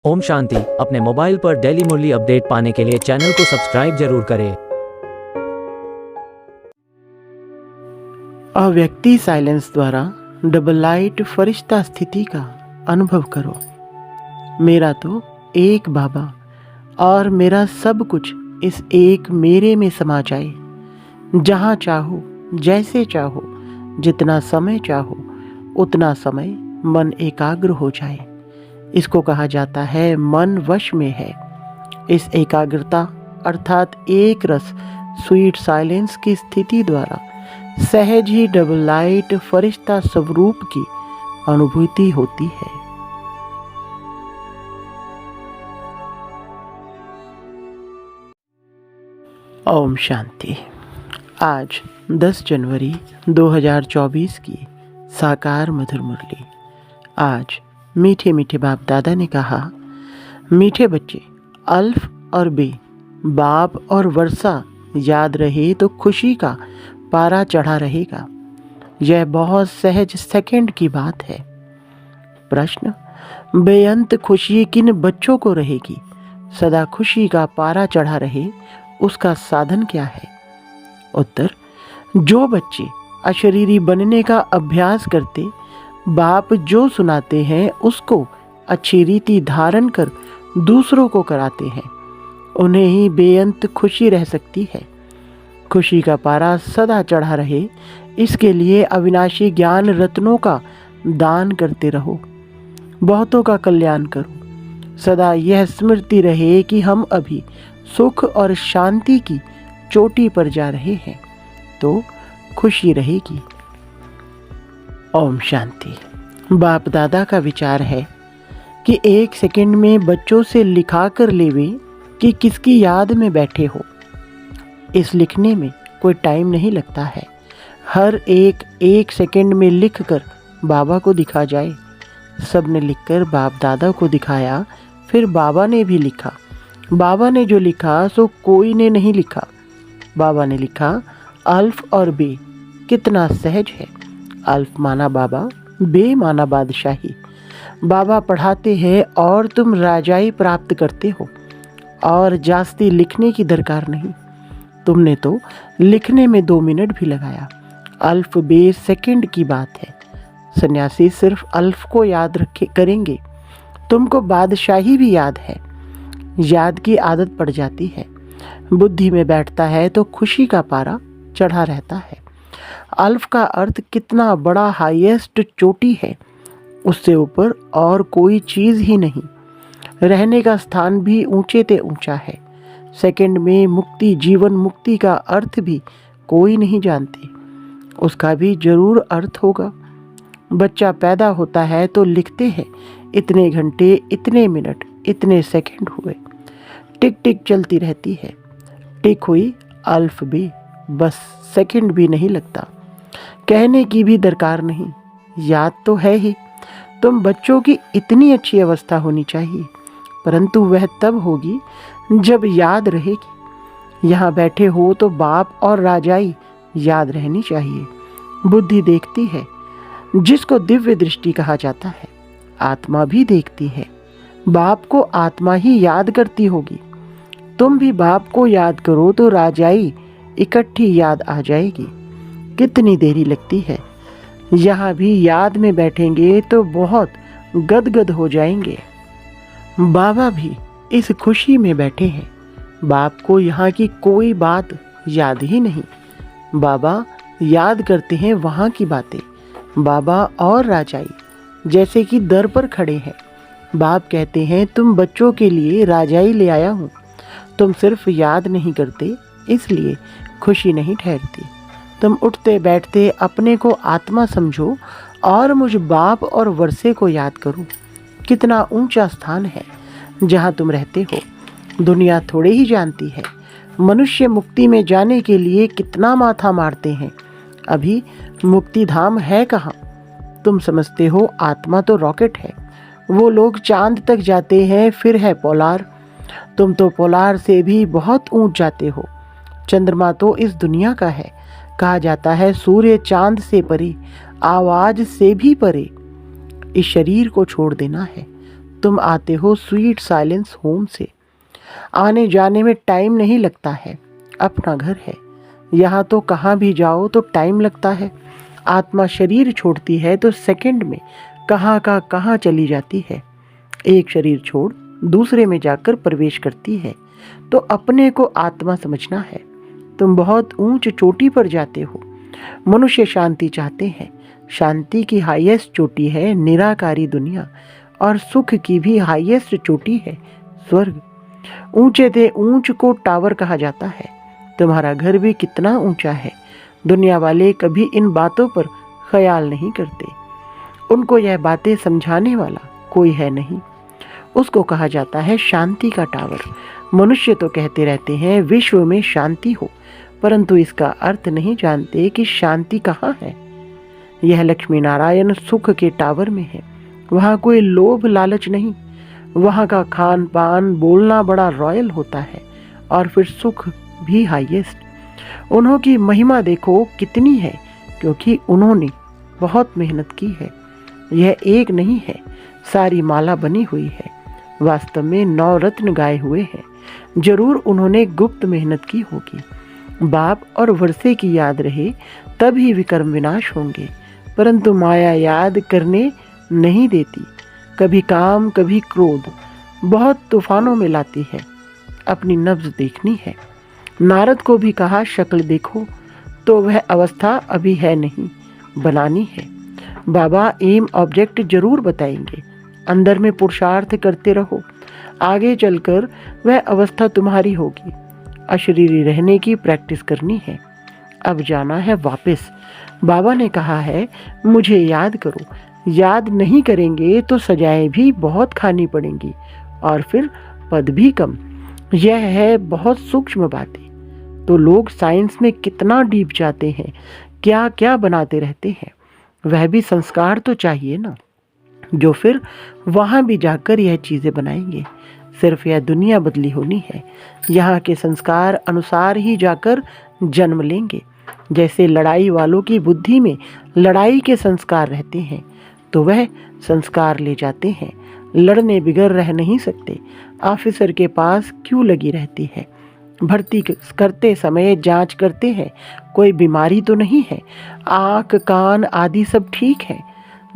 ओम शांति। अपने मोबाइल पर डेली मुरली अपडेट पाने के लिए चैनल को सब्सक्राइब जरूर करें। अव्यक्ति साइलेंस द्वारा डबल लाइट फरिश्ता स्थिति का अनुभव करो। मेरा तो एक बाबा और मेरा सब कुछ इस एक मेरे में समा जाए। जहाँ चाहो, जैसे चाहो, जितना समय चाहो, उतना समय मन एकाग्र हो जाए। इसको कहा जाता है मन वश में है। इस एकाग्रता अर्थात एक रस स्वीट साइलेंस की स्थिति द्वारा सहज ही डबल लाइट फरिश्ता स्वरूप की अनुभूति होती है। ओम शांति। आज 10 जनवरी 2024 की साकार मधुर मुरली। आज मीठे मीठे बाप दादा ने कहा, मीठे बच्चे, अल्फ और बे, बाप और वर्षा याद रहे तो खुशी का पारा चढ़ा रहेगा। यह बहुत सहज सेकंड की बात है। प्रश्न, बेअंत खुशी किन बच्चों को रहेगी? सदा खुशी का पारा चढ़ा रहे उसका साधन क्या है? उत्तर, जो बच्चे अशरीरी बनने का अभ्यास करते, बाप जो सुनाते हैं उसको अच्छी रीति धारण कर दूसरों को कराते हैं, उन्हें ही बेअंत खुशी रह सकती है। खुशी का पारा सदा चढ़ा रहे, इसके लिए अविनाशी ज्ञान रत्नों का दान करते रहो, बहुतों का कल्याण करो। सदा यह स्मृति रहे कि हम अभी सुख और शांति की चोटी पर जा रहे हैं, तो खुशी रहेगी। ओम शांति। बाप दादा का विचार है कि 1 सेकंड में बच्चों से लिखा कर लेवे कि किसकी याद में बैठे हो। इस लिखने में कोई टाइम नहीं लगता है। हर एक सेकंड में लिख कर बाबा को दिखा जाए। सब ने लिखकर बाप दादा को दिखाया, फिर बाबा ने भी लिखा। बाबा ने जो लिखा सो कोई ने नहीं लिखा। बाबा ने लिखा अल्फ और बे। कितना सहज है। अल्फ माना बाबा, बे माना बादशाही। बाबा पढ़ाते हैं और तुम राजाई प्राप्त करते हो, और जास्ती लिखने की दरकार नहीं। तुमने तो लिखने में 2 मिनट भी लगाया। अल्फ बे सेकंड की बात है। सन्यासी सिर्फ अल्फ को याद करेंगे। तुमको बादशाही भी याद है। याद की आदत पड़ जाती है, बुद्धि में बैठता है तो खुशी का पारा चढ़ा रहता है। अल्फ का अर्थ कितना बड़ा हाईएस्ट चोटी है, उससे ऊपर और कोई चीज़ ही नहीं। रहने का स्थान भी ऊंचे ते ऊंचा है। सेकंड में मुक्ति, जीवन मुक्ति का अर्थ भी कोई नहीं जानते। उसका भी जरूर अर्थ होगा। बच्चा पैदा होता है तो लिखते हैं इतने घंटे, इतने मिनट, इतने सेकंड हुए। टिक टिक चलती रहती है। टिक हुई अल्फ बे, बस सेकंड भी नहीं लगता। कहने की भी दरकार नहीं, याद तो है ही। तुम बच्चों की इतनी अच्छी अवस्था होनी चाहिए, परंतु वह तब होगी जब याद रहेगी। यहाँ बैठे हो तो बाप और राजाई याद रहनी चाहिए। बुद्धि देखती है, जिसको दिव्य दृष्टि कहा जाता है। आत्मा भी देखती है। बाप को आत्मा ही याद करती होगी। तुम भी बाप को याद करो तो राजाई इकट्ठी याद आ जाएगी। कितनी देरी लगती है। यहाँ भी याद में बैठेंगे तो बहुत गदगद हो जाएंगे। बाबा भी इस खुशी में बैठे हैं। बाप को यहाँ की कोई बात याद ही नहीं। बाबा याद करते हैं वहाँ की बातें। बाबा और राजाई जैसे कि दर पर खड़े हैं। बाप कहते हैं तुम बच्चों के लिए राजाई ले आया हूँ। तुम सिर्फ याद नहीं करते, इसलिए खुशी नहीं ठहरती। तुम उठते बैठते अपने को आत्मा समझो और मुझ बाप और वर्षे को याद करो। कितना ऊंचा स्थान है जहाँ तुम रहते हो। दुनिया थोड़े ही जानती है। मनुष्य मुक्ति में जाने के लिए कितना माथा मारते हैं। अभी मुक्ति धाम है कहाँ? तुम समझते हो आत्मा तो रॉकेट है। वो लोग चांद तक जाते हैं, फिर है पोलार। तुम तो पोलार से भी बहुत ऊंच जाते हो। चंद्रमा तो इस दुनिया का है। कहा जाता है सूर्य चांद से परे, आवाज से भी परे। इस शरीर को छोड़ देना है। तुम आते हो स्वीट साइलेंस होम से। आने जाने में टाइम नहीं लगता है, अपना घर है। यहाँ तो कहाँ भी जाओ तो टाइम लगता है। आत्मा शरीर छोड़ती है तो सेकंड में कहाँ का कहाँ चली जाती है। एक शरीर छोड़ दूसरे में जाकर प्रवेश करती है। तो अपने को आत्मा समझना है। तुम बहुत ऊंच चोटी पर जाते हो। मनुष्य शांति चाहते हैं। शांति की हाईएस्ट चोटी है निराकारी दुनिया, और सुख की भी हाईएस्ट चोटी है स्वर्ग। ऊंचे से ऊंच को टावर कहा जाता है। तुम्हारा घर भी कितना ऊंचा है। दुनिया वाले कभी इन बातों पर ख्याल नहीं करते। उनको यह बातें समझाने वाला कोई है नहीं। उसको कहा जाता है शांति का टावर। मनुष्य तो कहते रहते हैं विश्व में शांति हो, परंतु इसका अर्थ नहीं जानते कि शांति कहाँ है। यह लक्ष्मी नारायण सुख के टावर में है। वहाँ कोई लोभ लालच नहीं। वहाँ का खान पान बोलना बड़ा रॉयल होता है, और फिर सुख भी हाईएस्ट। उन्हों की महिमा देखो कितनी है, क्योंकि उन्होंने बहुत मेहनत की है। यह एक नहीं है, सारी माला बनी हुई है। वास्तव में 9 रत्न गाए हुए हैं। जरूर उन्होंने गुप्त मेहनत की होगी। बाप और वर्षे की याद रहे तब ही विकर्म विनाश होंगे, परंतु माया याद करने नहीं देती। कभी काम कभी क्रोध बहुत तूफानों में लाती है। अपनी नब्ज देखनी है। नारद को भी कहा शक्ल देखो, तो वह अवस्था अभी है नहीं, बनानी है। बाबा एम ऑब्जेक्ट जरूर बताएंगे। अंदर में पुरुषार्थ करते रहो, आगे चलकर वह अवस्था तुम्हारी होगी। अशरीरी रहने की प्रैक्टिस करनी है। अब जाना है वापस। बाबा ने कहा है मुझे याद करो। याद नहीं करेंगे तो सजाएं भी बहुत खानी पड़ेंगी, और फिर पद भी कम। यह है बहुत सूक्ष्म बातें। तो लोग साइंस में कितना डीप जाते हैं, क्या क्या बनाते रहते हैं। वह भी संस्कार तो चाहिए ना, जो फिर वहाँ भी जाकर यह चीज़ें बनाएंगे। सिर्फ यह दुनिया बदली होनी है। यहाँ के संस्कार अनुसार ही जाकर जन्म लेंगे। जैसे लड़ाई वालों की बुद्धि में लड़ाई के संस्कार रहते हैं, तो वह संस्कार ले जाते हैं। लड़ने बिगड़ रह नहीं सकते। ऑफिसर के पास क्यों लगी रहती है। भर्ती करते समय जांच करते हैं कोई बीमारी तो नहीं है। आँख कान आदि सब ठीक है।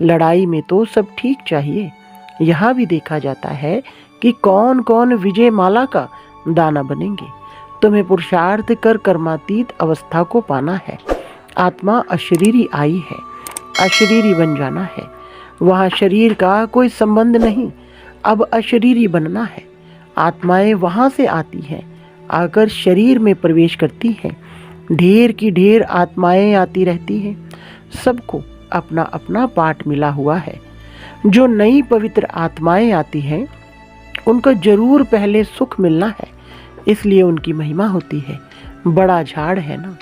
लड़ाई में तो सब ठीक चाहिए। यहाँ भी देखा जाता है कि कौन कौन विजय माला का दाना बनेंगे। तुम्हें पुरुषार्थ कर कर्मातीत अवस्था को पाना है। आत्मा अशरीरी आई है, अशरीरी बन जाना है। वहाँ शरीर का कोई संबंध नहीं, अब अशरीरी बनना है। आत्माएं वहाँ से आती हैं, आकर शरीर में प्रवेश करती हैं। ढेर की ढेर आत्माएं आती रहती हैं। सबको अपना अपना पाठ मिला हुआ है। जो नई पवित्र आत्माएं आती हैं उनको जरूर पहले सुख मिलना है, इसलिए उनकी महिमा होती है। बड़ा झाड़ है ना,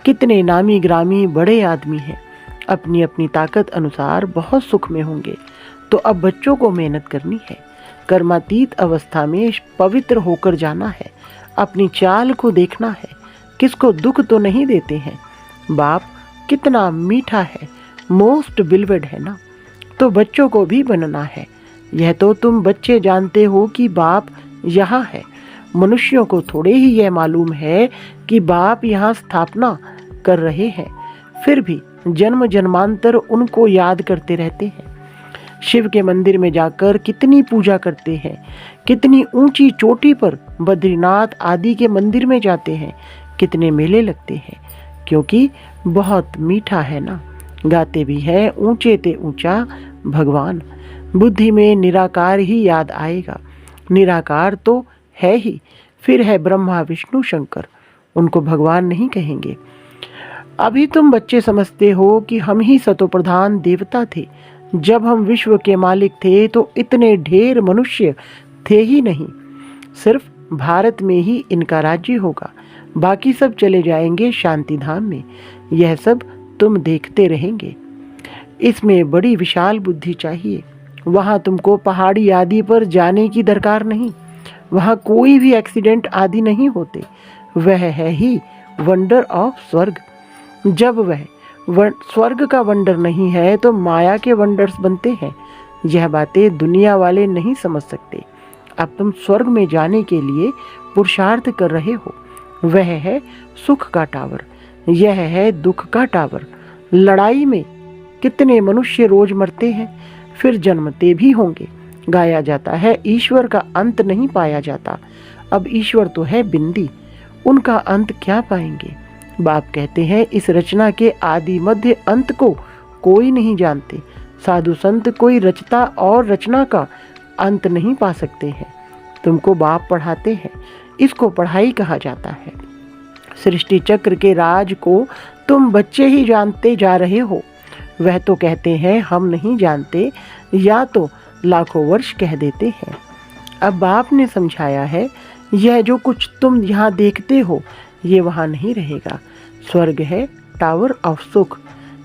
कितने नामी ग्रामी बड़े आदमी हैं, अपनी अपनी ताकत अनुसार बहुत सुख में होंगे। तो अब बच्चों को मेहनत करनी है। कर्मातीत अवस्था में पवित्र होकर जाना है। अपनी चाल को देखना है, किसको दुख तो नहीं देते हैं। बाप कितना मीठा है, मोस्ट बिलवेड है ना, तो बच्चों को भी बनना है। यह तो तुम बच्चे जानते हो कि बाप यहाँ है। मनुष्यों को थोड़े ही यह मालूम है कि बाप यहाँ स्थापना कर रहे हैं, फिर भी जन्म जन्मांतर उनको याद करते रहते हैं। शिव के मंदिर में जाकर कितनी पूजा करते हैं, कितनी ऊंची चोटी पर बद्रीनाथ आदि के मंदिर में जाते हैं, कितने मेले लगते हैं, क्योंकि बहुत मीठा है ना। गाते भी हैं ऊंचे ते ऊंचा भगवान। बुद्धि में निराकार ही याद आएगा। निराकार तो है ही, फिर है ब्रह्मा विष्णु शंकर, उनको भगवान नहीं कहेंगे। अभी तुम बच्चे समझते हो कि हम ही सतोप्रधान देवता थे। जब हम विश्व के मालिक थे तो इतने ढेर मनुष्य थे ही नहीं। सिर्फ भारत में ही इनका राज्य होगा, बाकी सब चले जाएंगे शांति धाम में। यह सब तुम देखते रहेंगे। इसमें बड़ी विशाल बुद्धि चाहिए। वहाँ तुमको पहाड़ी आदि पर जाने की दरकार नहीं। वहाँ कोई भी एक्सीडेंट आदि नहीं होते। वह है ही वंडर ऑफ स्वर्ग। जब वह स्वर्ग का वंडर नहीं है तो माया के वंडर्स बनते हैं। यह बातें दुनिया वाले नहीं समझ सकते। अब तुम स्वर्ग में जाने के लिए पुरुषार्थ कर रहे हो। वह है सुख का टावर, यह है दुख का टावर। लड़ाई में कितने मनुष्य रोज मरते हैं, फिर जन्मते भी होंगे। गाया जाता है ईश्वर का अंत नहीं पाया जाता। अब ईश्वर तो है बिंदी, उनका अंत क्या पाएंगे। बाप कहते हैं इस रचना के आदि मध्य अंत को कोई नहीं जानते। साधु संत कोई रचता और रचना का अंत नहीं पा सकते हैं। तुमको बाप पढ़ाते हैं, इसको पढ़ाई कहा जाता है। सृष्टि चक्र के राज को तुम बच्चे ही जानते जा रहे हो। वह तो कहते हैं हम नहीं जानते, या तो लाखों वर्ष कह देते हैं। अब बाप ने समझाया है यह जो कुछ तुम यहाँ देखते हो ये वहाँ नहीं रहेगा। स्वर्ग है टावर ऑफ सुख,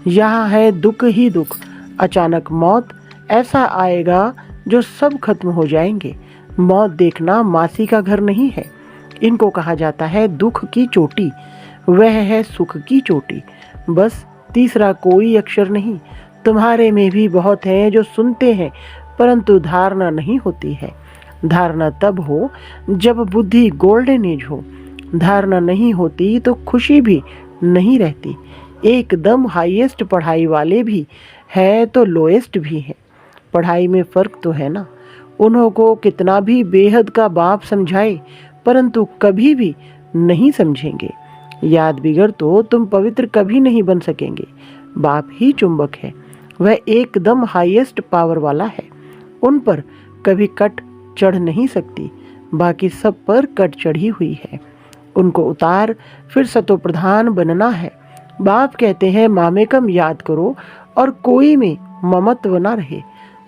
यहाँ है दुख ही दुख। अचानक मौत ऐसा आएगा जो सब खत्म हो जाएंगे। मौत देखना मासी का घर नहीं है, इनको कहा जाता है दुख की चोटी, वह है सुख की चोटी। बस तीसरा कोई अक्षर नहीं। तुम्हारे में भी बहुत हैं जो सुनते हैं परंतु धारणा नहीं होती है। धारणा तब हो जब बुद्धि गोल्डन एज हो। धारणा नहीं होती तो खुशी भी नहीं रहती। एकदम हाईएस्ट पढ़ाई वाले भी है तो लोएस्ट भी है। पढ़ाई में फर्क तो है ना। उन्हों को कितना भी बेहद का बाप समझाए परंतु कभी भी नहीं समझेंगे। याद बिगड़ तो तुम पवित्र कभी नहीं बन सकेंगे। बाप ही चुंबक है, वह एकदम हाईएस्ट पावर वाला है। उन पर कभी कट चढ़ नहीं सकती, बाकी सब पर कट चढ़ी हुई है। उनको उतार फिर सतो प्रधान बनना है। बाप कहते हैं मामेकम याद करो और कोई में ममत्व ना रहे।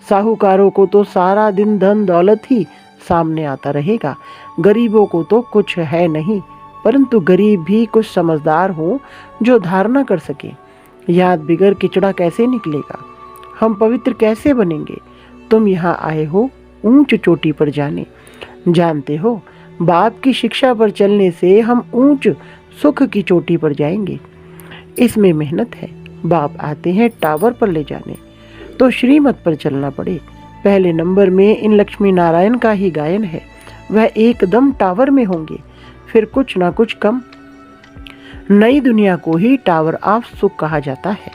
साहूकारों को तो सारा दिन धन दौलत ही सामने आता रहेगा, गरीबों को तो कुछ है नहीं, परंतु गरीब भी कुछ समझदार हो जो धारणा कर सके। याद बिगड़ किचड़ा कैसे निकलेगा, हम पवित्र कैसे बनेंगे। तुम यहाँ आए हो ऊंच चोटी पर जाने, जानते हो बाप की शिक्षा पर चलने से हम ऊंच सुख की चोटी पर जाएंगे। इसमें मेहनत है। बाप आते हैं टावर पर ले जाने, तो श्रीमत पर चलना पड़े। पहले नंबर में इन लक्ष्मी नारायण का ही गायन है, वह एकदम टावर में होंगे, फिर कुछ ना कुछ कम। नई दुनिया को ही टावर ऑफ सुख कहा जाता है।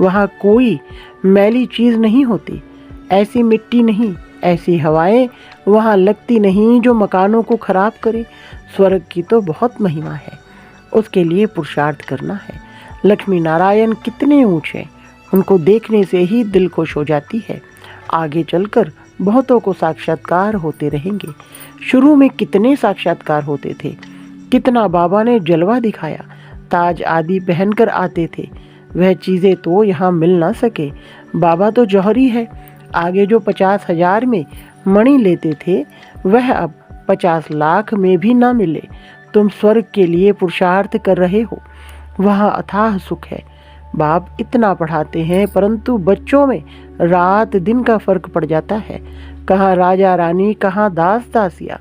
वहाँ कोई मैली चीज नहीं होती, ऐसी मिट्टी नहीं, ऐसी हवाएं वहाँ लगती नहीं जो मकानों को खराब करे। स्वर्ग की तो बहुत महिमा है, उसके लिए पुरुषार्थ करना है। लक्ष्मी नारायण कितने ऊंचे, उनको देखने से ही दिल खुश हो जाती है। आगे चलकर बहुतों को साक्षात्कार होते रहेंगे। शुरू में कितने साक्षात्कार होते थे, कितना बाबा ने जलवा दिखाया। ताज आदि पहनकर आते थे, वह चीज़ें तो यहाँ मिल ना सके। बाबा तो जौहरी है। आगे जो 50,000 में मणि लेते थे वह अब 50 लाख में भी ना मिले। तुम स्वर्ग के लिए पुरुषार्थ कर रहे हो, वहाँ अथाह सुख है। बाप इतना पढ़ाते हैं परंतु बच्चों में रात दिन का फर्क पड़ जाता है। कहाँ राजा रानी, कहाँ दास दासिया।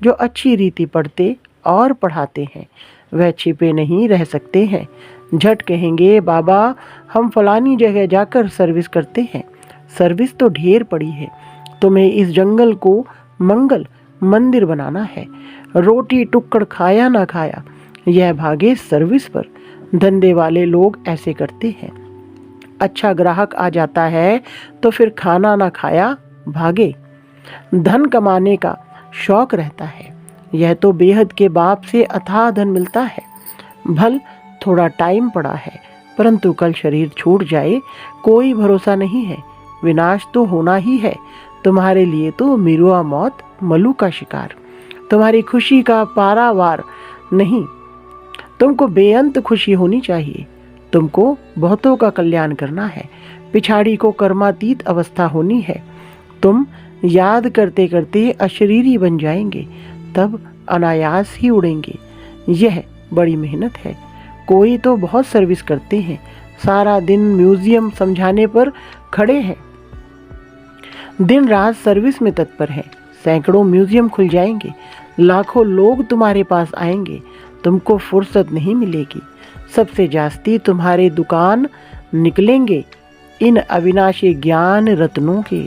जो अच्छी रीति पढ़ते और पढ़ाते हैं वह छिपे नहीं रह सकते हैं। झट कहेंगे बाबा हम फलानी जगह जाकर सर्विस करते हैं। सर्विस तो ढेर पड़ी है, तुम्हें इस जंगल को मंगल मंदिर बनाना है। रोटी टुक्कड़ खाया ना खाया, यह भागे सर्विस पर। धंधे वाले लोग ऐसे करते हैं। अच्छा ग्राहक आ जाता है तो फिर खाना ना खाया भागे। धन कमाने का शौक रहता है, यह तो बेहद के बाप से अथाह धन मिलता है। भल थोड़ा टाइम पड़ा है, परंतु कल शरीर छूट जाए कोई भरोसा नहीं है। विनाश तो होना ही है। तुम्हारे लिए तो मिरुआ मौत, मलू का शिकार। तुम्हारी खुशी का पारावार नहीं। तुमको बेअंत खुशी होनी चाहिए। तुमको बहुतों का कल्याण करना है। पिछाड़ी को कर्मातीत अवस्था होनी है। तुम याद करते करते अशरीरी बन जाएंगे, तब अनायास ही उड़ेंगे। यह बड़ी मेहनत है। कोई तो बहुत सर्विस करते हैं, सारा दिन म्यूजियम समझाने पर खड़े हैं, दिन रात सर्विस में तत्पर हैं। सैकड़ों म्यूजियम खुल जाएंगे, लाखों लोग तुम्हारे पास आएंगे, तुमको फुर्सत नहीं मिलेगी। सबसे जास्ती तुम्हारे दुकान निकलेंगे इन अविनाशी ज्ञान रत्नों के।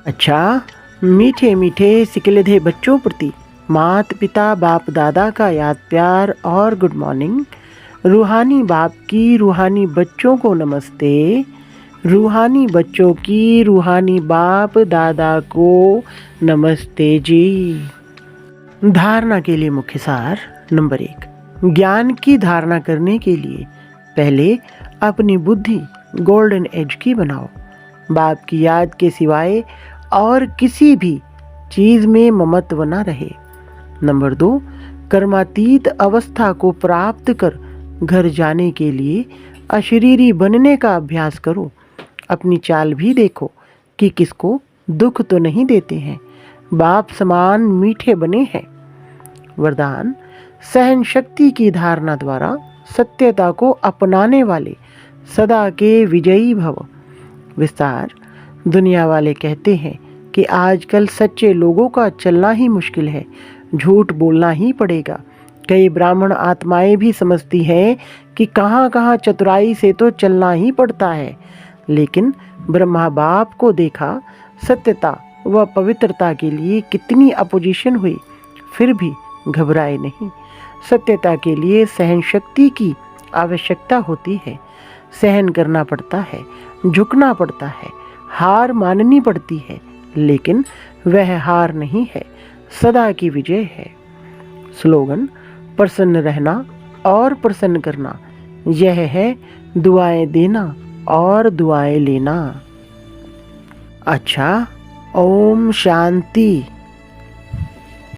अच्छा, मीठे मीठे सिकलधे बच्चों प्रति माता पिता बाप दादा का याद प्यार और गुड मॉर्निंग। रूहानी बाप की रूहानी बच्चों को नमस्ते। रूहानी बच्चों की रूहानी बाप दादा को नमस्ते जी। धारणा के लिए मुख्य सार नंबर 1, ज्ञान की धारणा करने के लिए पहले अपनी बुद्धि गोल्डन एज की बनाओ। बाप की याद के सिवाय और किसी भी चीज में ममत्व न रहे। नंबर 2, कर्मातीत अवस्था को प्राप्त कर घर जाने के लिए अशरीरी बनने का अभ्यास करो। अपनी चाल भी देखो कि किसको दुख तो नहीं देते हैं। बाप समान मीठे बने हैं। वरदान, सहन शक्ति की धारणा द्वारा सत्यता को अपनाने वाले सदा के विजयी भव। विस्तार, दुनिया वाले कहते हैं कि आजकल सच्चे लोगों का चलना ही मुश्किल है, झूठ बोलना ही पड़ेगा। कई ब्राह्मण आत्माएं भी समझती हैं कि कहाँ कहाँ चतुराई से तो चलना ही पड़ता है, लेकिन ब्रह्मा बाप को देखा, सत्यता व पवित्रता के लिए कितनी अपोजिशन हुई, फिर भी घबराए नहीं। सत्यता के लिए सहन शक्ति की आवश्यकता होती है। सहन करना पड़ता है, झुकना पड़ता है, हार माननी पड़ती है, लेकिन वह हार नहीं है, सदा की विजय है। स्लोगन, प्रसन्न रहना और प्रसन्न करना, यह है दुआएं देना और दुआएं लेना। अच्छा, ओम शांति।